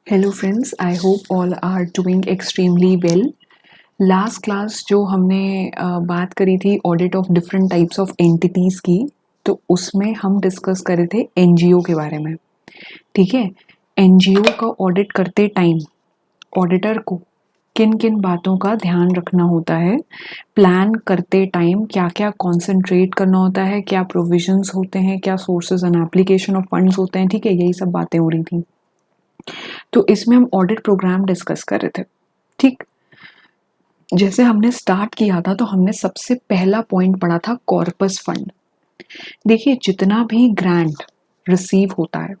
Hello friends, I hope all are doing extremely well. Last class जो हमने बात करी थी audit of different types of entities की, तो उसमें हम डिस्कस कर रहे थे एनजीओ के बारे में। ठीक है, एनजीओ का ऑडिट करते टाइम ऑडिटर को किन किन बातों का ध्यान रखना होता है, प्लान करते टाइम क्या क्या कॉन्सेंट्रेट करना होता है, क्या प्रोविजंस होते हैं, क्या sources and application of funds होते हैं। ठीक है, यही सब बातें हो रही थी। तो इसमें हम ऑडिट प्रोग्राम डिस्कस कर रहे थे। ठीक, जैसे हमने स्टार्ट किया था तो हमने सबसे पहला पॉइंट पढ़ा था कॉर्पस फंड। देखिए, जितना भी ग्रांट रिसीव होता है,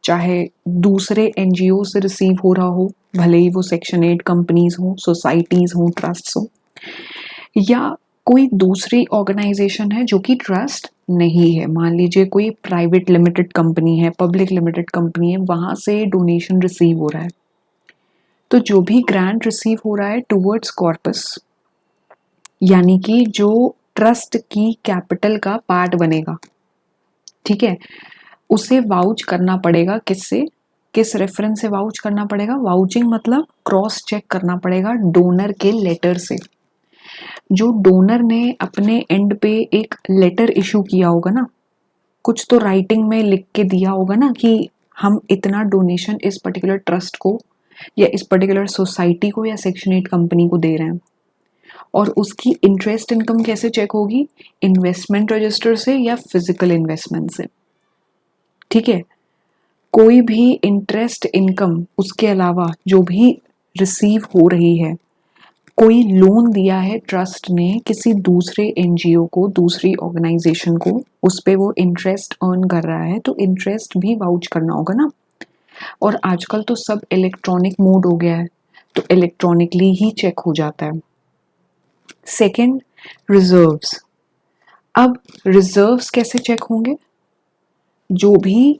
चाहे दूसरे एनजीओ से रिसीव हो रहा हो, भले ही वो सेक्शन 8 कंपनीज हो, सोसाइटीज हो, ट्रस्ट हो, या कोई दूसरी ऑर्गेनाइजेशन है जो कि ट्रस्ट नहीं है, मान लीजिए कोई प्राइवेट लिमिटेड कंपनी है, पब्लिक लिमिटेड कंपनी है, वहां से डोनेशन रिसीव हो रहा है, तो जो भी ग्रांट रिसीव हो रहा है टुवर्ड्स कॉर्पस, यानी कि जो ट्रस्ट की कैपिटल का पार्ट बनेगा, ठीक है, उसे वाउच करना पड़ेगा। किससे, किस रेफरेंस से वाउच करना पड़ेगा? वाउचिंग मतलब क्रॉस चेक करना पड़ेगा डोनर के लेटर से। जो डोनर ने अपने एंड पे एक लेटर इशू किया होगा ना, कुछ तो राइटिंग में लिख के दिया होगा ना कि हम इतना डोनेशन इस पर्टिकुलर ट्रस्ट को या इस पर्टिकुलर सोसाइटी को या सेक्शन 8 कंपनी को दे रहे हैं। और उसकी इंटरेस्ट इनकम कैसे चेक होगी? इन्वेस्टमेंट रजिस्टर से या फिजिकल इन्वेस्टमेंट से। ठीक है, कोई भी इंटरेस्ट इनकम उसके अलावा जो भी रिसीव हो रही है, कोई लोन दिया है ट्रस्ट ने किसी दूसरे एनजीओ को, दूसरी ऑर्गेनाइजेशन को, उस पे वो इंटरेस्ट अर्न कर रहा है, तो इंटरेस्ट भी वाउच करना होगा ना। और आजकल तो सब इलेक्ट्रॉनिक मोड हो गया है, तो इलेक्ट्रॉनिकली ही चेक हो जाता है। Second, reserves. अब रिजर्व्स कैसे चेक होंगे? जो भी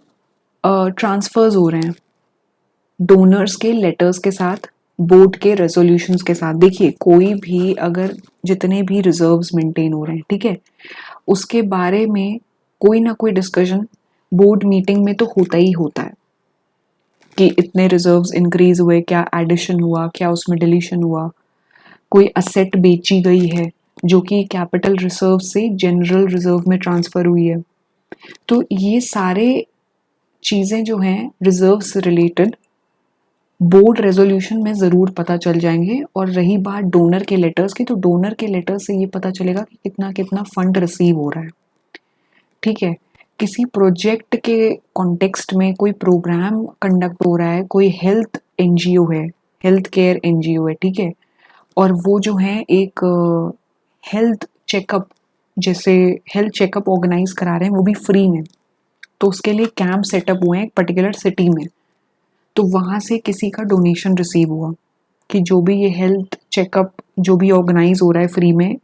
ट्रांसफर्स हो रहे हैं डोनर्स के लेटर्स के साथ, बोर्ड के रेजोल्यूशंस के साथ। देखिए, कोई भी अगर जितने भी रिजर्व्स मेंटेन हो रहे हैं, ठीक है, उसके बारे में कोई ना कोई डिस्कशन बोर्ड मीटिंग में तो होता ही होता है कि इतने रिजर्व्स इंक्रीज हुए, क्या एडिशन हुआ, क्या उसमें डिलीशन हुआ, कोई असेट बेची गई है जो कि कैपिटल रिजर्व से जनरल रिजर्व में ट्रांसफर हुई है। तो ये सारे चीजें जो हैं रिजर्व से रिलेटेड बोर्ड रेजोल्यूशन में ज़रूर पता चल जाएंगे। और रही बात डोनर के लेटर्स की, तो डोनर के लेटर से ये पता चलेगा कि कितना कितना फंड रिसीव हो रहा है। ठीक है, किसी प्रोजेक्ट के कॉन्टेक्स्ट में कोई प्रोग्राम कंडक्ट हो रहा है, कोई हेल्थ एनजीओ है, हेल्थ केयर एनजीओ है, ठीक है, और वो जो है एक हेल्थ चेकअप, जैसे हेल्थ चेकअप ऑर्गेनाइज करा रहे हैं वो भी फ्री में, तो उसके लिए कैंप सेटअप हुए हैं एक पर्टिकुलर सिटी में, तो वहाँ से किसी का डोनेशन रिसीव हुआ कि जो भी ये हेल्थ चेकअप जो भी ऑर्गेनाइज हो रहा है फ्री में,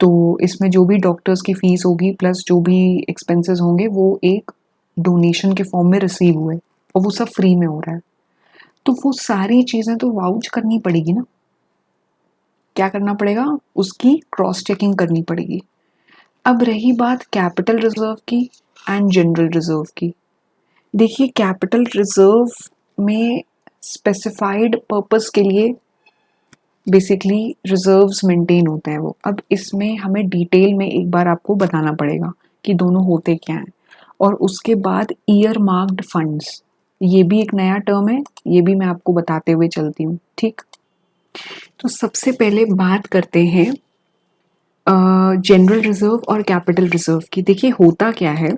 तो इसमें जो भी डॉक्टर्स की फीस होगी प्लस जो भी एक्सपेंसेस होंगे वो एक डोनेशन के फॉर्म में रिसीव हुए, और वो सब फ्री में हो रहा है। तो वो सारी चीज़ें तो वाउच करनी पड़ेगी ना। क्या करना पड़ेगा? उसकी क्रॉस चेकिंग करनी पड़ेगी। अब रही बात कैपिटल रिजर्व की एंड जनरल रिजर्व की। देखिए, कैपिटल रिजर्व में स्पेसिफाइड पर्पस के लिए बेसिकली रिजर्व्स मेंटेन होते हैं वो। अब इसमें हमें डिटेल में एक बार आपको बताना पड़ेगा कि दोनों होते क्या हैं। और उसके बाद ईयर मार्क्ड फंड्स, ये भी एक नया टर्म है, ये भी मैं आपको बताते हुए चलती हूँ। ठीक, तो सबसे पहले बात करते हैं जनरल रिजर्व और कैपिटल रिजर्व की। देखिए, होता क्या है,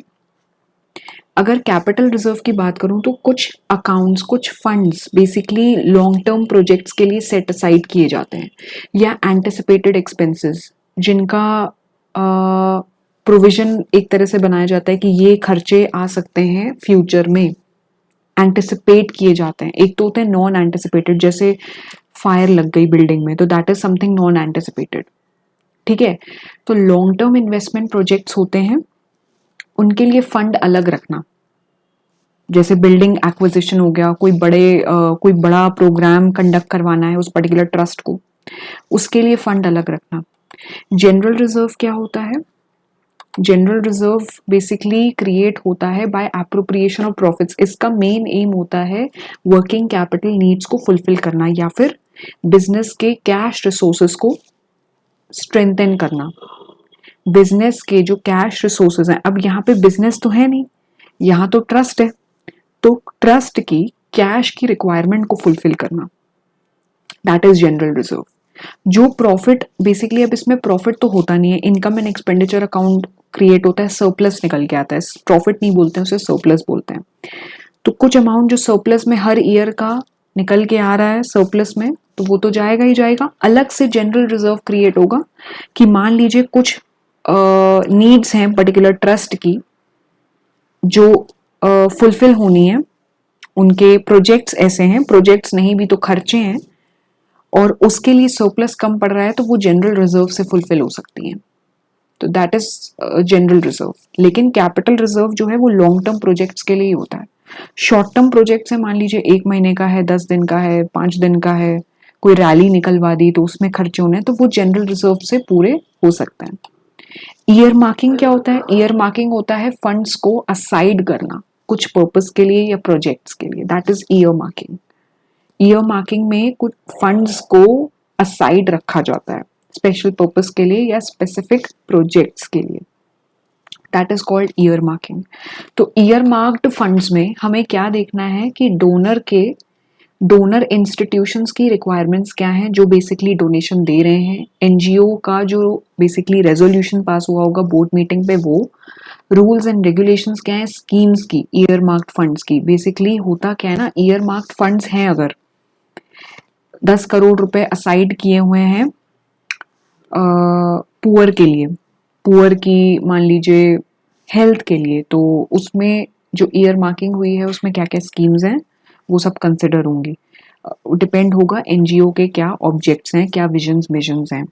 अगर कैपिटल रिजर्व की बात करूं तो कुछ अकाउंट्स, कुछ funds basically long term projects के लिए सेट असाइड किए जाते हैं, या एंटिसिपेटेड एक्सपेंसेस जिनका प्रोविजन एक तरह से बनाया जाता है कि ये खर्चे आ सकते हैं फ्यूचर में, एंटिसिपेट किए जाते हैं। एक तो होते हैं नॉन एंटिसिपेटेड, जैसे फायर लग गई बिल्डिंग में, तो that is something non anticipated. ठीक है, तो लॉन्ग टर्म इन्वेस्टमेंट प्रोजेक्ट्स होते हैं, उनके लिए फंड अलग रखना। जैसे बिल्डिंग एक्विजिशन हो गया, कोई बड़ा प्रोग्राम कंडक्ट करवाना है उस पर्टिकुलर ट्रस्ट को, उसके लिए फंड अलग रखना। जनरल रिजर्व क्या होता है? जनरल रिजर्व बेसिकली क्रिएट होता है बाय एप्रोप्रिएशन ऑफ प्रॉफिट्स। इसका मेन एम होता है वर्किंग कैपिटल नीड्स को फुलफिल करना या फिर बिजनेस के कैश रिसोर्सेज को स्ट्रेंथन करना। बिजनेस के जो कैश रिसोर्सेज हैं, अब यहाँ पे बिजनेस तो है नहीं, यहाँ तो ट्रस्ट है, तो ट्रस्ट की कैश की रिक्वायरमेंट को फुलफिल करना, दैट इज जनरल रिजर्व। जो प्रॉफिट बेसिकली, अब इसमें प्रॉफिट तो होता नहीं है, income and expenditure account create होता है, सरप्लस निकल के आता है, प्रॉफिट नहीं बोलते हैं उसे, सरप्लस बोलते हैं। तो कुछ अमाउंट जो सरप्लस में हर ईयर का निकल के आ रहा है सरप्लस में, तो वो तो जाएगा ही जाएगा। अलग से जनरल रिजर्व क्रिएट होगा कि मान लीजिए कुछ नीड्स हैं पर्टिकुलर ट्रस्ट की जो फुलफिल होनी है, उनके प्रोजेक्ट्स ऐसे हैं, प्रोजेक्ट्स नहीं भी तो खर्चे हैं, और उसके लिए सरप्लस कम पड़ रहा है, तो वो जनरल रिजर्व से फुलफिल हो सकती हैं। तो दैट इज जनरल रिजर्व। लेकिन कैपिटल रिजर्व जो है वो लॉन्ग टर्म प्रोजेक्ट्स के लिए ही होता है। शॉर्ट टर्म प्रोजेक्ट्स है, मान लीजिए 1 महीने का है, 10 दिन का है, 5 दिन का है, कोई रैली निकलवा दी तो उसमें खर्चे होने हैं, तो वो जनरल रिजर्व से पूरे हो सकते हैं। ईयर मार्किंग क्या होता है? ईयर मार्किंग होता है फंड्स को असाइड करना कुछ पर्पस के लिए या प्रोजेक्ट्स के लिए, that is year marking. Year marking में कुछ फंड्स को असाइड रखा जाता है स्पेशल पर्पस के लिए या स्पेसिफिक प्रोजेक्ट्स के लिए, that is called year marking. तो ईयर मार्क्ड फंड्स में हमें क्या देखना है कि डोनर इंस्टीट्यूशंस की रिक्वायरमेंट्स क्या हैं जो बेसिकली डोनेशन दे रहे हैं। एनजीओ का जो बेसिकली रेजोल्यूशन पास हुआ होगा बोर्ड मीटिंग पे, वो रूल्स एंड रेगुलेशंस क्या है स्कीम्स की, ईयर मार्क्ड फंड्स की। बेसिकली होता क्या है ना, ईयर मार्क्ड फंड्स हैं, अगर 10 करोड़ रुपए असाइड किए हुए हैं पुअर के लिए, पुअर की मान लीजिए हेल्थ के लिए, तो उसमें जो ईयर मार्किंग हुई है उसमें क्या क्या स्कीम्स हैं वो सब कंसिडर होंगी। डिपेंड होगा एनजीओ के क्या ऑब्जेक्ट्स हैं, क्या विजन्स हैं।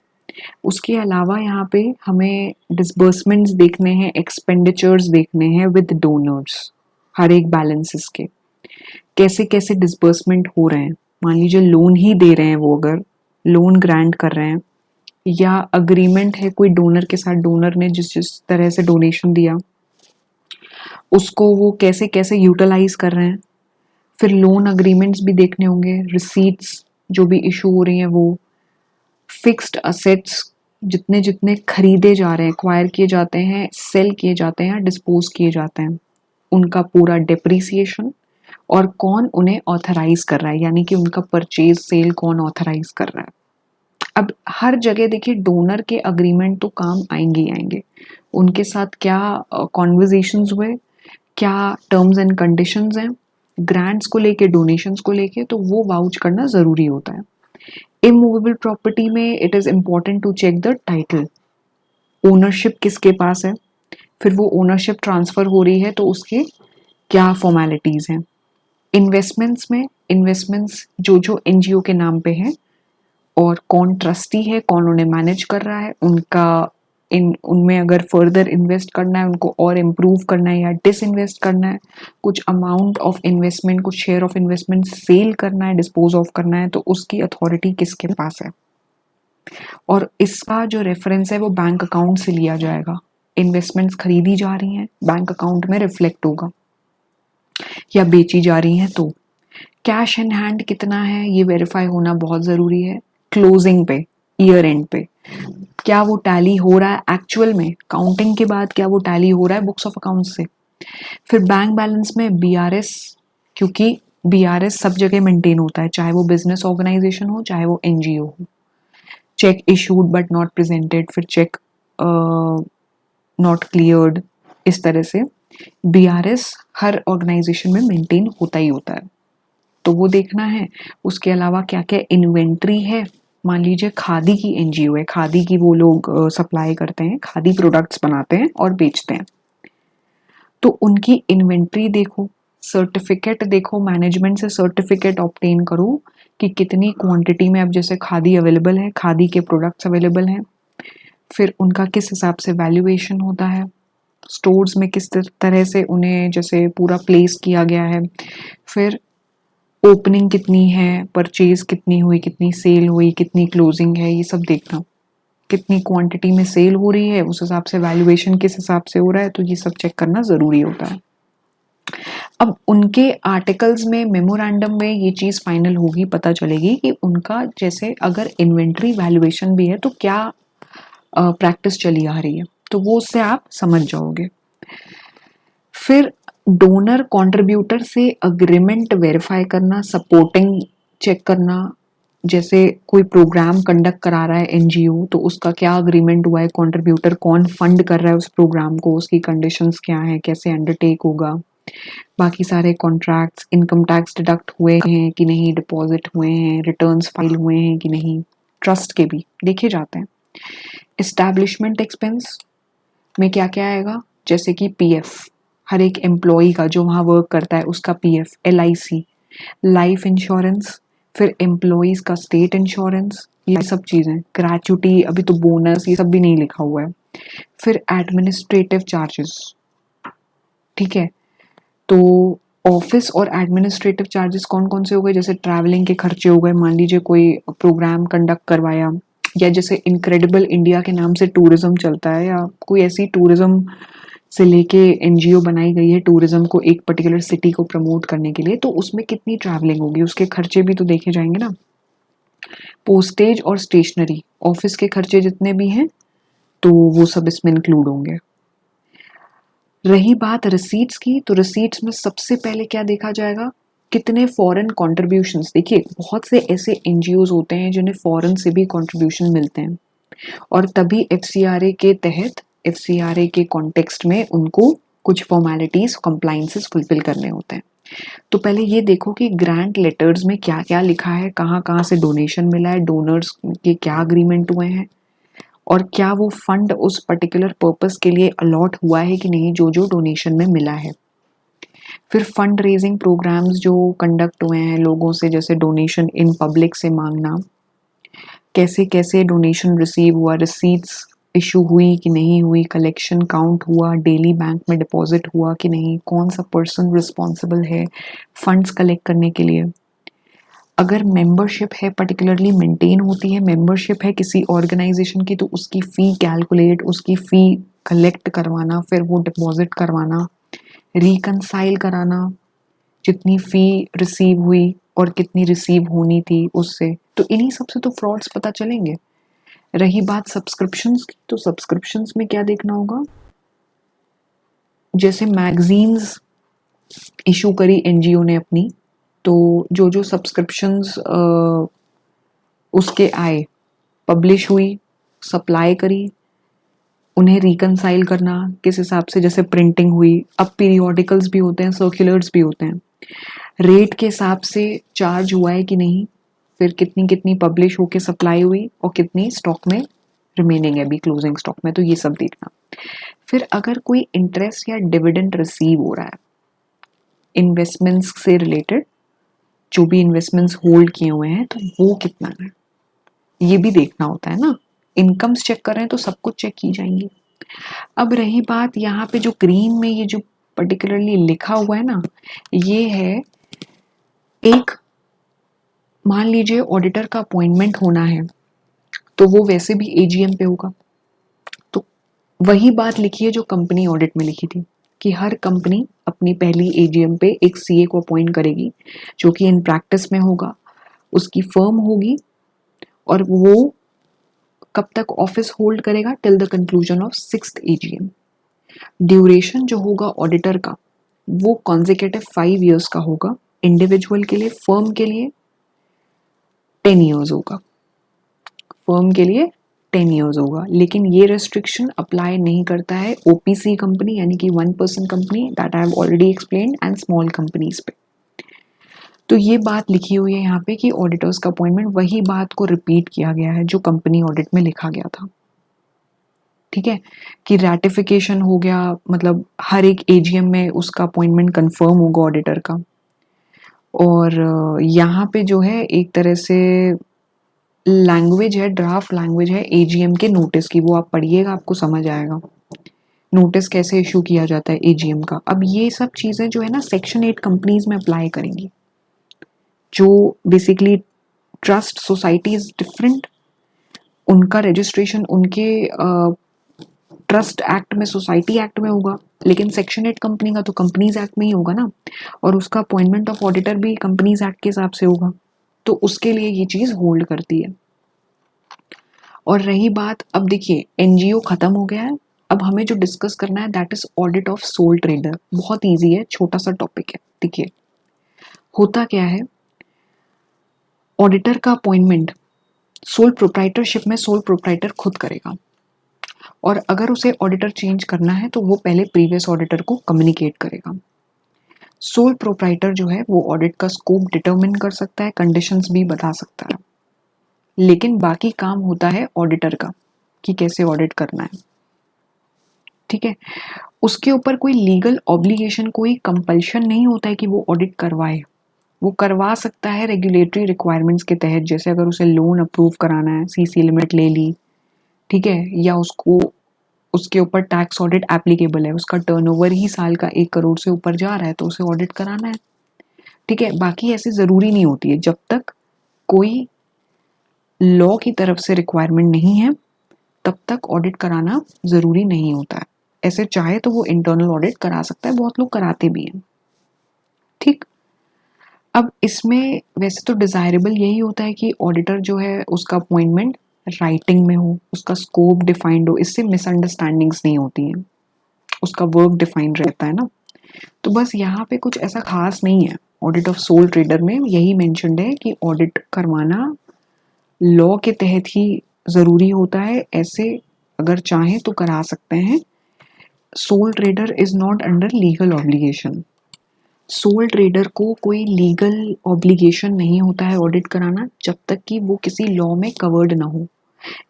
उसके अलावा यहाँ पे हमें डिसबर्समेंट्स देखने हैं, एक्सपेंडिचर्स देखने हैं विद डोनर्स, हर एक बैलेंसेस के कैसे कैसे डिसबर्समेंट हो रहे हैं। मान लीजिए लोन ही दे रहे हैं वो, अगर लोन ग्रांट कर रहे हैं या अग्रीमेंट है कोई डोनर के साथ, डोनर ने जिस जिस तरह से डोनेशन दिया उसको वो कैसे कैसे यूटिलाइज कर रहे हैं। फिर लोन अग्रीमेंट्स भी देखने होंगे, रिसीट्स जो भी इशू हो रही हैं वो, फिक्स्ड असेट्स जितने जितने खरीदे जा रहे हैं, एक्वायर किए जाते हैं, सेल किए जाते हैं, डिस्पोज किए जाते हैं, उनका पूरा डेप्रिसिएशन, और कौन उन्हें ऑथराइज कर रहा है, यानी कि उनका परचेज सेल कौन ऑथराइज कर रहा है। अब हर जगह देखिए डोनर के अग्रीमेंट तो काम आएंगे ही आएंगे, उनके साथ क्या कॉन्वर्जेशंस हुए, क्या टर्म्स एंड कंडीशंस हैं ग्रांट्स को लेके, डोनेशंस को लेके, तो वो वाउच करना ज़रूरी होता है। इमूवेबल प्रॉपर्टी में it is important to check the title, ownership किसके पास है, फिर वो ओनरशिप ट्रांसफ़र हो रही है तो उसके क्या फॉर्मेलिटीज़ हैं। इन्वेस्टमेंट्स में, इन्वेस्टमेंट्स जो जो एनजीओ के नाम पे हैं, और कौन ट्रस्टी है, कौन उन्हें मैनेज कर रहा है, उनका उनमें अगर फर्दर इन्वेस्ट करना है, उनको और इम्प्रूव करना है या डिसइन्वेस्ट करना है, कुछ अमाउंट ऑफ इन्वेस्टमेंट, कुछ शेयर ऑफ इन्वेस्टमेंट सेल करना है, डिस्पोज ऑफ करना है, तो उसकी अथॉरिटी किसके पास है। और इसका जो रेफरेंस है वो बैंक अकाउंट से लिया जाएगा। इन्वेस्टमेंट्स खरीदी जा रही हैं, बैंक अकाउंट में रिफ्लेक्ट होगा, या बेची जा रही हैं तो। कैश इन हैंड कितना है ये वेरीफाई होना बहुत ज़रूरी है। क्लोजिंग पे, ईयर एंड पे क्या वो टैली हो रहा है एक्चुअल में, काउंटिंग के बाद क्या वो टैली हो रहा है बुक्स ऑफ अकाउंट्स से। फिर बैंक बैलेंस में बीआरएस, क्योंकि बीआरएस सब जगह मेंटेन होता है, चाहे वो बिजनेस ऑर्गेनाइजेशन हो चाहे वो एनजीओ हो। Check issued but not presented, फिर चेक नॉट क्लियर्ड, इस तरह से बीआरएस हर ऑर्गेनाइजेशन में मेंटेन होता ही होता है, तो वो देखना है। उसके अलावा क्या क्या इन्वेंट्री है, मान लीजिए खादी की एनजीओ है, खादी की वो लोग सप्लाई करते हैं, खादी प्रोडक्ट्स बनाते हैं और बेचते हैं, तो उनकी इन्वेंट्री देखो, सर्टिफिकेट देखो, मैनेजमेंट से सर्टिफिकेट ऑब्टेन करो कि कितनी क्वांटिटी में अब जैसे खादी अवेलेबल है, खादी के प्रोडक्ट्स अवेलेबल हैं, फिर उनका किस हिसाब से वैल्यूएशन होता है, स्टोर्स में किस तरह से उन्हें जैसे पूरा प्लेस किया गया है, फिर ओपनिंग कितनी है, परचेज कितनी हुई, कितनी सेल हुई, कितनी क्लोजिंग है, ये सब देखना। कितनी क्वांटिटी में सेल हो रही है, उस हिसाब से वैल्यूएशन किस हिसाब से हो रहा है, तो ये सब चेक करना ज़रूरी होता है। अब उनके आर्टिकल्स में, मेमोरेंडम में ये चीज़ फाइनल होगी, पता चलेगी कि उनका जैसे अगर इन्वेंट्री वैल्यूएशन भी है तो क्या प्रैक्टिस चली आ रही है, तो वो उससे आप समझ जाओगे। फिर डोनर कंट्रीब्यूटर से अग्रीमेंट वेरीफाई करना, सपोर्टिंग चेक करना, जैसे कोई प्रोग्राम कंडक्ट करा रहा है एनजीओ तो उसका क्या अग्रीमेंट हुआ है, कंट्रीब्यूटर कौन फंड कर रहा है उस प्रोग्राम को, उसकी कंडीशंस क्या हैं, कैसे अंडरटेक होगा, बाकी सारे कॉन्ट्रैक्ट्स, इनकम टैक्स डिडक्ट हुए हैं कि नहीं, डिपॉजिट हुए हैं, रिटर्न्स फाइल हुए हैं कि नहीं, ट्रस्ट के भी देखे जाते हैं। एस्टैब्लिशमेंट एक्सपेंस में क्या क्या आएगा, जैसे कि पीएफ, हर एक एम्प्लॉई का जो वहाँ वर्क करता है उसका पीएफ, एलआईसी, लाइफ इंश्योरेंस, फिर एम्प्लॉइज का स्टेट इंश्योरेंस, ये सब चीज़ें, ग्रेचुटी, अभी तो बोनस, ये सब भी नहीं लिखा हुआ है। फिर एडमिनिस्ट्रेटिव चार्जेस, ठीक है, तो ऑफिस और एडमिनिस्ट्रेटिव चार्जेस कौन कौन से हो गए, जैसे ट्रैवलिंग के खर्चे हो गए, मान लीजिए कोई प्रोग्राम कंडक्ट करवाया, या जैसे इनक्रेडिबल इंडिया के नाम से टूरिज्म चलता है, या कोई ऐसी टूरिज्म से लेके एनजीओ बनाई गई है टूरिज्म को एक पर्टिकुलर सिटी को प्रमोट करने के लिए, तो उसमें कितनी ट्रैवलिंग होगी, उसके खर्चे भी तो देखे जाएंगे ना। पोस्टेज और स्टेशनरी, ऑफिस के खर्चे जितने भी हैं तो वो सब इसमें इंक्लूड होंगे। रही बात रिसीट्स की, तो रिसीट्स में सबसे पहले क्या देखा जाएगा, कितने फॉरेन कॉन्ट्रीब्यूशंस, देखिए बहुत से ऐसे एनजीओज होते हैं जिन्हें फॉरेन से भी कॉन्ट्रीब्यूशन मिलते हैं, और तभी एफसीआरए के तहत, एफसीआरए के कॉन्टेक्स्ट में उनको कुछ फॉर्मेलिटीज, कंप्लाइंसेस फुलफिल करने होते हैं। तो पहले ये देखो कि ग्रांट लेटर्स में क्या क्या लिखा है, कहाँ कहाँ से डोनेशन मिला है, डोनर्स के क्या अग्रीमेंट हुए हैं, और क्या वो फंड उस पर्टिकुलर पर्पस के लिए अलॉट हुआ है कि नहीं, जो जो डोनेशन में मिला है। फिर फंड रेजिंग प्रोग्राम्स जो कंडक्ट हुए हैं लोगों से, जैसे डोनेशन इन पब्लिक से मांगना, कैसे कैसे डोनेशन रिसीव हुआ, रिसीट्स इशू हुई कि नहीं हुई, कलेक्शन काउंट हुआ, डेली बैंक में डिपॉजिट हुआ कि नहीं, कौन सा पर्सन रिस्पॉन्सिबल है फंड्स कलेक्ट करने के लिए, अगर मेंबरशिप है पर्टिकुलरली मेंटेन होती है, मेंबरशिप है किसी ऑर्गेनाइजेशन की, तो उसकी फ़ी कैलकुलेट, उसकी फ़ी कलेक्ट करवाना, फिर वो डिपॉजिट करवाना, रिकंसाइल कराना, जितनी फ़ी रिसीव हुई और कितनी रिसीव होनी थी उससे, तो इन्हीं सब से तो फ्रॉड्स पता चलेंगे। रही बात सब्सक्रिप्शंस की, तो सब्सक्रिप्शंस में क्या देखना होगा, जैसे मैगजीन्स इशू करी एनजीओ ने अपनी, तो जो जो सब्सक्रिप्शंस उसके आए, पब्लिश हुई, सप्लाई करी, उन्हें रिकंसाइल करना किस हिसाब से, जैसे प्रिंटिंग हुई, अब पीरियोडिकल्स भी होते हैं, सर्कुलर्स भी होते हैं, रेट के हिसाब से चार्ज हुआ है कि नहीं, फिर कितनी कितनी पब्लिश होके सप्लाई हुई और कितनी स्टॉक में रिमेनिंग है अभी क्लोजिंग स्टॉक में, तो ये सब देखना। फिर अगर कोई इंटरेस्ट या डिविडेंड रिसीव हो रहा है इन्वेस्टमेंट्स से रिलेटेड, जो भी इन्वेस्टमेंट्स होल्ड किए हुए हैं, तो वो कितना है ये भी देखना होता है ना। इनकम्स चेक कर रहे हैं तो सब कुछ चेक की जाएंगी। अब रही बात यहाँ पे जो ग्रीन में ये जो पर्टिकुलरली लिखा हुआ है ना, ये है एक, मान लीजिए ऑडिटर का अपॉइंटमेंट होना है तो वो वैसे भी एजीएम पे होगा, तो वही बात लिखी है जो कंपनी ऑडिट में लिखी थी कि हर कंपनी अपनी पहली एजीएम पे एक सीए को अपॉइंट करेगी, जो कि इन प्रैक्टिस में होगा, उसकी फर्म होगी, और वो कब तक ऑफिस होल्ड करेगा, till the conclusion of 6th AGM. Duration जो होगा ऑडिटर का वो कॉन्जिक्यूटिव 5 इयर्स का होगा, इंडिविजुअल के लिए, फर्म के लिए 10 इयर्स होगा, फर्म के लिए 10 इयर्स होगा, लेकिन ये रेस्ट्रिक्शन अप्लाई नहीं करता है ओपीसी कंपनी यानी कि 1 person company, that I have already explained, and small companies पे। तो ये बात लिखी हुई है यहाँ पे कि ऑडिटर्स का अपॉइंटमेंट, वही बात को रिपीट किया गया है जो कंपनी ऑडिट में लिखा गया था, ठीक है, कि रैटिफिकेशन हो गया, मतलब हर एक एजीएम में उसका अपॉइंटमेंट कंफर्म होगा ऑडिटर का। और यहाँ पे जो है एक तरह से लैंग्वेज है, ड्राफ्ट लैंग्वेज है एजीएम के नोटिस की, वो आप पढ़िएगा आपको समझ आएगा नोटिस कैसे इशू किया जाता है एजीएम का। अब ये सब चीज़ें जो है ना सेक्शन 8 कंपनीज में अप्लाई करेंगी, जो basically trust society is different, उनका रजिस्ट्रेशन उनके ट्रस्ट एक्ट में, सोसाइटी एक्ट में होगा, लेकिन सेक्शन 8 कंपनी का तो कंपनीज एक्ट में ही होगा ना, और उसका अपॉइंटमेंट ऑफ ऑडिटर भी कंपनीज एक्ट के हिसाब से होगा, तो उसके लिए ये चीज़ होल्ड करती है। और रही बात, अब देखिए एनजीओ खत्म हो गया है, अब हमें जो डिस्कस करना है that is audit of soul trader. बहुत इजी है, छोटा सा टॉपिक है। देखिए होता क्या है, ऑडिटर का अपॉइंटमेंट सोल प्रोप्राइटरशिप में सोल प्रोप्राइटर खुद करेगा, और अगर उसे ऑडिटर चेंज करना है तो वो पहले प्रीवियस ऑडिटर को कम्युनिकेट करेगा। सोल प्रोप्राइटर जो है वो ऑडिट का स्कोप डिटरमिन कर सकता है, कंडीशंस भी बता सकता है, लेकिन बाकी काम होता है ऑडिटर का कि कैसे ऑडिट करना है। ठीक है, उसके ऊपर कोई लीगल ऑब्लिगेशन, कोई कंपल्शन नहीं होता है कि वो ऑडिट करवाए। वो करवा सकता है रेगुलेटरी रिक्वायरमेंट्स के तहत, जैसे अगर उसे लोन अप्रूव कराना है, सीसी लिमिट ले ली, ठीक है, या उसको उसके ऊपर टैक्स ऑडिट एप्लीकेबल है, उसका टर्नओवर ही साल का 1 करोड़ से ऊपर जा रहा है तो उसे ऑडिट कराना है। ठीक है, बाकी ऐसी ज़रूरी नहीं होती है, जब तक कोई लॉ की तरफ से रिक्वायरमेंट नहीं है तब तक ऑडिट कराना ज़रूरी नहीं होता है। ऐसे चाहे तो वो इंटरनल ऑडिट करा सकता है, बहुत लोग कराते भी हैं। ठीक, अब इसमें वैसे तो डिज़ायरेबल यही होता है कि ऑडिटर जो है उसका अपॉइंटमेंट राइटिंग में हो, उसका स्कोप डिफाइंड हो, इससे मिसअंडरस्टैंडिंग्स नहीं होती हैं, उसका वर्क डिफाइंड रहता है ना। तो बस यहाँ पे कुछ ऐसा खास नहीं है। ऑडिट ऑफ सोल ट्रेडर में यही मेंशन्ड है कि ऑडिट करवाना लॉ के तहत ही ज़रूरी होता है, ऐसे अगर चाहें तो करा सकते हैं। Soul trader is not under legal obligation. Soul trader को कोई लीगल ऑब्लिगेशन नहीं होता है ऑडिट कराना, जब तक कि वो किसी लॉ में कवर्ड ना हो,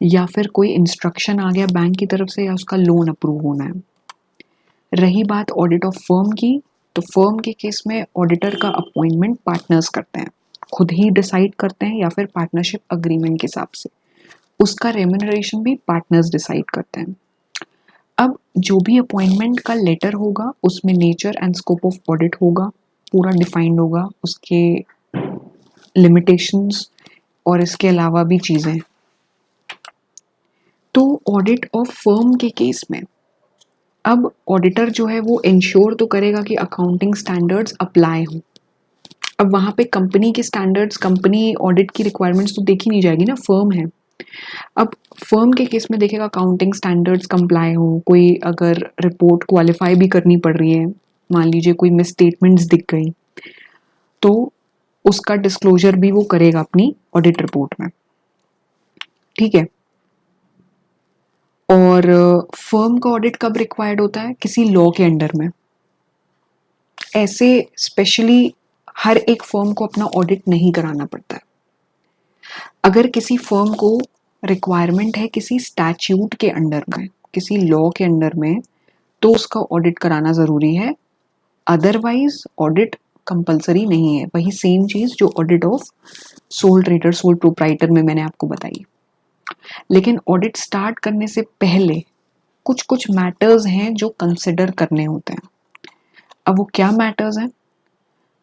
या फिर कोई इंस्ट्रक्शन आ गया बैंक की तरफ से, या उसका लोन अप्रूव होना है। रही बात ऑडिट ऑफ फर्म की, तो फर्म के केस में ऑडिटर का अपॉइंटमेंट पार्टनर्स करते हैं, खुद ही डिसाइड करते हैं, या फिर पार्टनरशिप अग्रीमेंट के हिसाब से। उसका रेम्यूनरेशन भी पार्टनर्स डिसाइड करते हैं। अब जो भी अपॉइंटमेंट का लेटर होगा उसमें nature and scope of audit होगा, पूरा डिफाइंड होगा, उसके लिमिटेशंस और इसके अलावा भी चीज़ें। तो ऑडिट ऑफ फर्म के केस में अब ऑडिटर जो है वो इंश्योर तो करेगा कि अकाउंटिंग स्टैंडर्ड्स अप्लाई हों। अब वहाँ पे कंपनी के स्टैंडर्ड्स, कंपनी ऑडिट की रिक्वायरमेंट्स तो देखी नहीं जाएगी ना, फर्म है। अब फर्म के केस में देखेगा अकाउंटिंग स्टैंडर्ड्स कंप्लाई हो, कोई अगर रिपोर्ट क्वालिफाई भी करनी पड़ रही है, मान लीजिए कोई मिसस्टेटमेंट्स दिख गई, तो उसका डिस्क्लोजर भी वो करेगा अपनी ऑडिट रिपोर्ट में। ठीक है, और फर्म का ऑडिट कब रिक्वायर्ड होता है? किसी लॉ के अंडर में। ऐसे स्पेशली हर एक फर्म को अपना ऑडिट नहीं कराना पड़ता है। अगर किसी फर्म को रिक्वायरमेंट है किसी स्टैट्यूट के अंडर में, किसी लॉ के अंडर में, तो उसका ऑडिट कराना ज़रूरी है, अदरवाइज ऑडिट कंपलसरी नहीं है। वही सेम चीज़ जो audit of soul trader, sole proprietor में मैंने आपको बताई। लेकिन ऑडिट स्टार्ट करने से पहले कुछ कुछ मैटर्स हैं जो कंसिडर करने होते हैं। अब वो क्या मैटर्स हैं?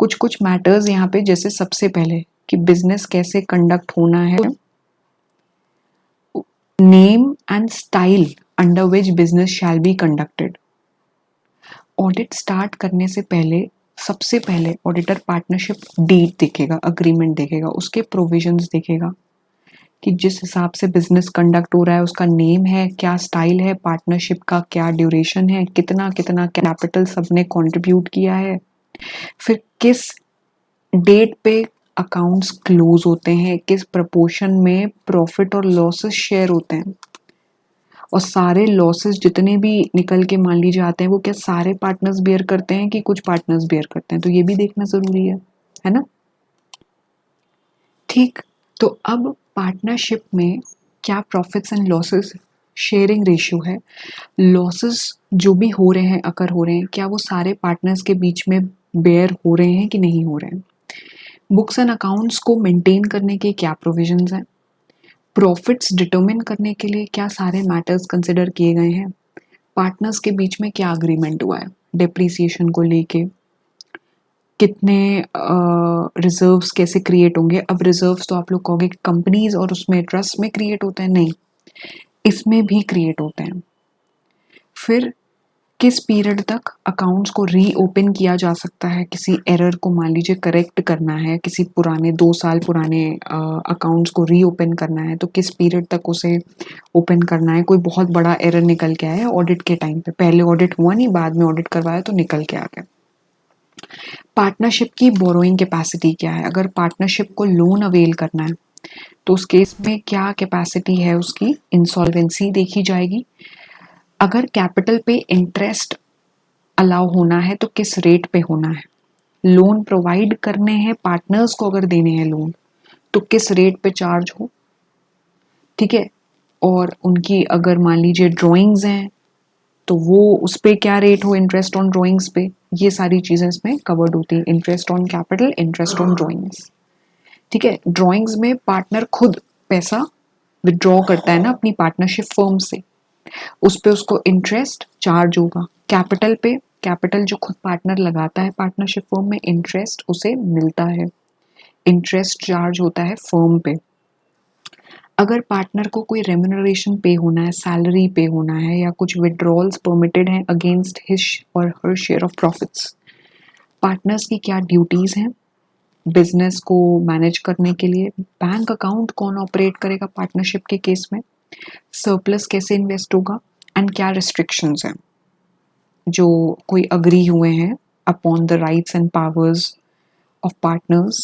कुछ कुछ मैटर्स यहाँ पे, जैसे सबसे पहले कि बिजनेस कैसे कंडक्ट होना है, name and style under which business shall be conducted. Audit start करने से पहले सबसे पहले ऑडिटर पार्टनरशिप डीड देखेगा, अग्रीमेंट देखेगा, उसके प्रोविजंस देखेगा कि जिस हिसाब से बिजनेस कंडक्ट हो रहा है उसका नेम है, क्या स्टाइल है, पार्टनरशिप का क्या ड्यूरेशन है, कितना कितना कैपिटल सबने कंट्रीब्यूट किया है, फिर किस डेट पे अकाउंट्स क्लोज होते हैं, किस प्रपोर्शन में प्रॉफिट और लॉसेस शेयर होते हैं, और सारे लॉसेस जितने भी निकल के मान लीजिए आते हैं वो क्या सारे पार्टनर्स बेयर करते हैं कि कुछ पार्टनर्स बेयर करते हैं, तो ये भी देखना ज़रूरी है ना। ठीक, तो अब पार्टनरशिप में क्या profits and losses sharing ratio है, लॉसेस जो भी हो रहे हैं, अकर हो रहे हैं, क्या वो सारे पार्टनर्स के बीच में बेयर हो रहे हैं कि नहीं हो रहे हैं, बुक्स एंड अकाउंट्स को मेंटेन करने के क्या प्रोविजंस हैं, प्रॉफिट्स डिटरमिन करने के लिए क्या सारे मैटर्स कंसिडर किए गए हैं, पार्टनर्स के बीच में क्या अग्रीमेंट हुआ है डेप्रिसिएशन को लेके, कितने रिजर्व्स कैसे क्रिएट होंगे। अब रिजर्व्स तो आप लोग कहोगे कंपनीज और उसमें ट्रस्ट में क्रिएट होते हैं, नहीं, इसमें भी क्रिएट होते हैं। फिर किस पीरियड तक अकाउंट्स को रीओपन किया जा सकता है, किसी एरर को मान लीजिए करेक्ट करना है, किसी पुराने 2 साल पुराने अकाउंट्स को रीओपन करना है, तो किस पीरियड तक उसे ओपन करना है। कोई बहुत बड़ा एरर निकल के आया ऑडिट के टाइम पे, पहले ऑडिट हुआ नहीं, बाद में ऑडिट करवाया तो निकल के आ गया। पार्टनरशिप की बोरोइंग कैपेसिटी क्या है, अगर पार्टनरशिप को लोन अवेल करना है तो उस केस में क्या कैपेसिटी है उसकी, इंसॉल्वेंसी देखी जाएगी। अगर कैपिटल पे इंटरेस्ट अलाउ होना है तो किस रेट पे होना है, लोन प्रोवाइड करने हैं पार्टनर्स को, अगर देने हैं लोन तो किस रेट पे चार्ज हो, ठीक है। और उनकी अगर मान लीजिए ड्राइंग्स हैं तो वो उस पे क्या रेट हो, इंटरेस्ट ऑन ड्राइंग्स पे, ये सारी चीजें इसमें कवर्ड होती है। Interest on capital, interest on drawings, ठीक है। ड्राइंग्स में पार्टनर खुद पैसा विड्रॉ करता है ना अपनी पार्टनरशिप फर्म से, उस पे उसको इंटरेस्ट चार्ज होगा। कैपिटल पे, कैपिटल जो खुद पार्टनर लगाता है पार्टनरशिप फर्म में, इंटरेस्ट उसे मिलता है, इंटरेस्ट चार्ज होता है फर्म पे। अगर पार्टनर को कोई रेम्यूनरेशन पे होना है, सैलरी पे होना है, या कुछ विड्रॉल्स परमिटेड हैं अगेंस्ट हिज और हर शेयर ऑफ प्रॉफिट्स, पार्टनर्स की क्या ड्यूटीज हैं बिजनेस को मैनेज करने के लिए, बैंक अकाउंट कौन ऑपरेट करेगा पार्टनरशिप के केस में, सरप्लस कैसे इन्वेस्ट होगा, एंड क्या रिस्ट्रिक्शंस हैं जो कोई अग्री हुए हैं upon the rights and powers of partners.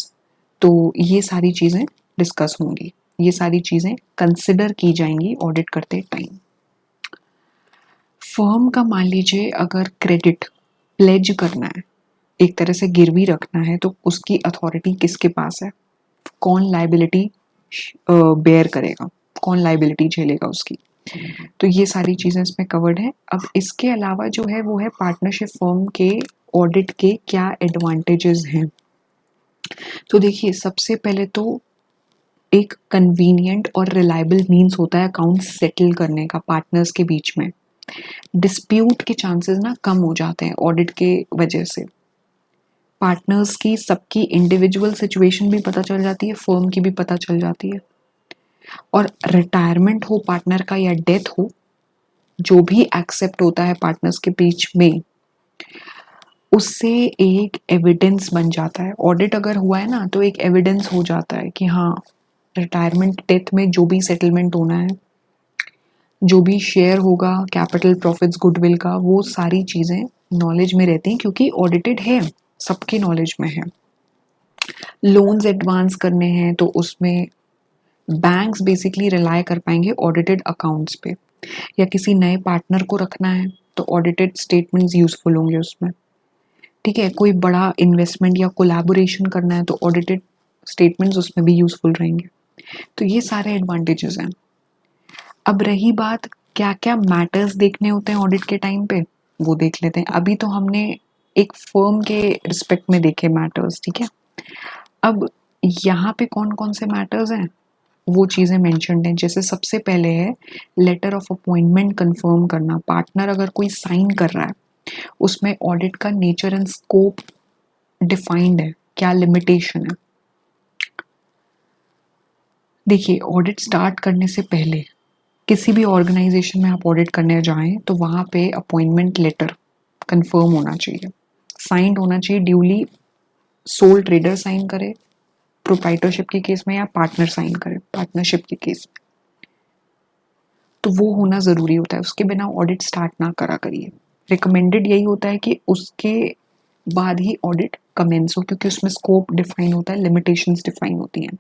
तो ये सारी चीज़ें डिस्कस होंगी, ये सारी चीज़ें कंसिडर की जाएंगी ऑडिट करते टाइम। फर्म का मान लीजिए अगर क्रेडिट प्लेज करना है, एक तरह से गिरवी रखना है, तो उसकी अथॉरिटी किसके पास है, कौन लाइबिलिटी बेयर करेगा, कौन लाइबिलिटी झेलेगा उसकी। तो ये सारी चीज़ें इसमें कवर्ड है। अब इसके अलावा जो है वो है पार्टनरशिप फर्म के ऑडिट के क्या एडवांटेजेस हैं। तो देखिए सबसे पहले तो एक कन्वीनियंट और रिलायबल मीन्स होता है अकाउंट सेटल करने का पार्टनर्स के बीच में। डिस्प्यूट के चांसेस ना कम हो जाते हैं ऑडिट के वजह से। पार्टनर्स की सबकी इंडिविजुअल सिचुएशन भी पता चल जाती है, फर्म की भी पता चल जाती है। और रिटायरमेंट हो पार्टनर का या डेथ हो, जो भी एक्सेप्ट होता है पार्टनर्स के बीच में, उससे एक एविडेंस बन जाता है। ऑडिट अगर हुआ है ना तो एक एविडेंस हो जाता है कि हाँ रिटायरमेंट डेथ में जो भी सेटलमेंट होना है, जो भी शेयर होगा कैपिटल प्रॉफिट्स गुडविल का, वो सारी चीज़ें नॉलेज में रहती हैं क्योंकि ऑडिटेड है, सबके नॉलेज में है। लोन्स एडवांस करने हैं तो उसमें बैंक्स बेसिकली रिलाई कर पाएंगे ऑडिटेड अकाउंट्स पे, या किसी नए पार्टनर को रखना है तो ऑडिटेड स्टेटमेंट्स यूजफुल होंगे उसमें, ठीक है। कोई बड़ा इन्वेस्टमेंट या कोलैबोरेशन करना है तो ऑडिटेड स्टेटमेंट्स उसमें भी यूजफुल रहेंगे। तो ये सारे एडवांटेजेस हैं। अब रही बात क्या क्या मैटर्स देखने होते हैं ऑडिट के टाइम पे, वो देख लेते हैं। अभी तो हमने एक फर्म के रिस्पेक्ट में देखे मैटर्स, ठीक है। अब यहाँ पे कौन कौन से मैटर्स हैं वो चीज़ें मेंशन्ड हैं। जैसे सबसे पहले है लेटर ऑफ अपॉइंटमेंट कंफर्म करना। पार्टनर अगर कोई साइन कर रहा है उसमें ऑडिट का नेचर एंड स्कोप डिफाइंड है, क्या लिमिटेशन है। देखिए ऑडिट स्टार्ट करने से पहले किसी भी ऑर्गेनाइजेशन में आप ऑडिट करने जाएं तो वहाँ पे अपॉइंटमेंट लेटर कंफर्म होना चाहिए, साइंड होना चाहिए, ड्यूली सोल ट्रेडर साइन करे प्रोप्राइटरशिप के केस में, या पार्टनर साइन करे पार्टनरशिप के केस में, तो वो होना ज़रूरी होता है। उसके बिना ऑडिट स्टार्ट ना करा करिए। रिकमेंडेड यही होता है कि उसके बाद ही ऑडिट कमेंस हो क्योंकि उसमें स्कोप डिफाइन होता है, लिमिटेशंस डिफाइन होती हैं।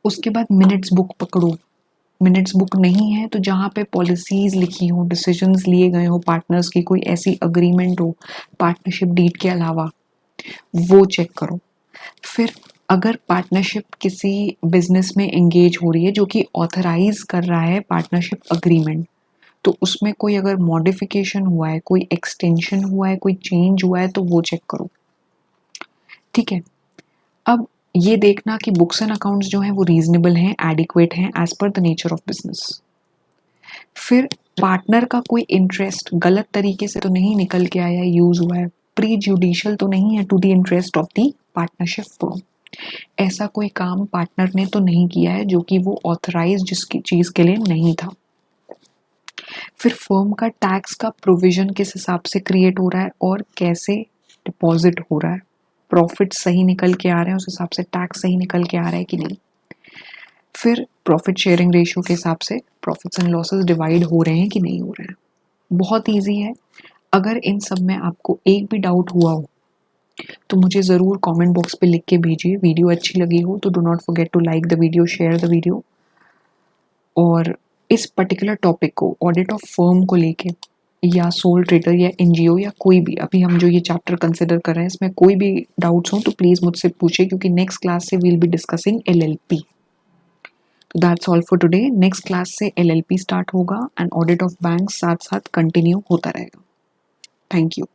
उसके बाद मिनट्स बुक पकड़ो। मिनट्स बुक नहीं है तो जहाँ पे पॉलिसीज लिखी हो, डिसीजंस लिए गए हो पार्टनर्स की, कोई ऐसी अग्रीमेंट हो पार्टनरशिप डीड के अलावा, वो चेक करो। फिर अगर पार्टनरशिप किसी बिजनेस में एंगेज हो रही है जो कि ऑथराइज कर रहा है पार्टनरशिप अग्रीमेंट, तो उसमें कोई अगर मॉडिफिकेशन हुआ है, कोई एक्सटेंशन हुआ है, कोई चेंज हुआ है तो वो चेक करो, ठीक है। अब ये देखना कि बुक्स एंड अकाउंट्स जो हैं वो रीजनेबल हैं, एडिक्वेट हैं as per the nature of business. फिर पार्टनर का कोई इंटरेस्ट गलत तरीके से तो नहीं निकल के आया, यूज हुआ है, प्री जुडिशियल तो नहीं है to the interest of the partnership firm. ऐसा कोई काम पार्टनर ने तो नहीं किया है जो कि वो ऑथराइज जिसकी चीज़ के लिए नहीं था। फिर फर्म का टैक्स का प्रोविजन किस हिसाब से क्रिएट हो रहा है और कैसे डिपॉजिट हो रहा है, प्रॉफिट सही निकल के आ रहे हैं उस हिसाब से टैक्स सही निकल के आ रहा है कि नहीं। फिर प्रॉफिट शेयरिंग रेशियो के हिसाब से प्रॉफिट्स एंड लॉसेस डिवाइड हो रहे हैं कि नहीं हो रहे हैं। बहुत ईजी है। अगर इन सब में आपको एक भी डाउट हुआ हो तो मुझे ज़रूर कमेंट बॉक्स पे लिख के भेजिए। वीडियो अच्छी लगी हो तो do not forget to like the video, share the video. और इस पर्टिकुलर टॉपिक को ऑडिट ऑफ फर्म को लेके या सोल ट्रेडर या एनजीओ या कोई भी अभी हम जो ये चैप्टर कंसिडर कर रहे हैं इसमें कोई भी डाउट्स हो तो प्लीज़ मुझसे पूछिए, क्योंकि नेक्स्ट क्लास से वील बी डिस्कसिंग एलएलपी। तो that's all for today. Next class से एलएलपी स्टार्ट होगा एंड ऑडिट ऑफ बैंक साथ साथ कंटिन्यू होता रहेगा। Thank you.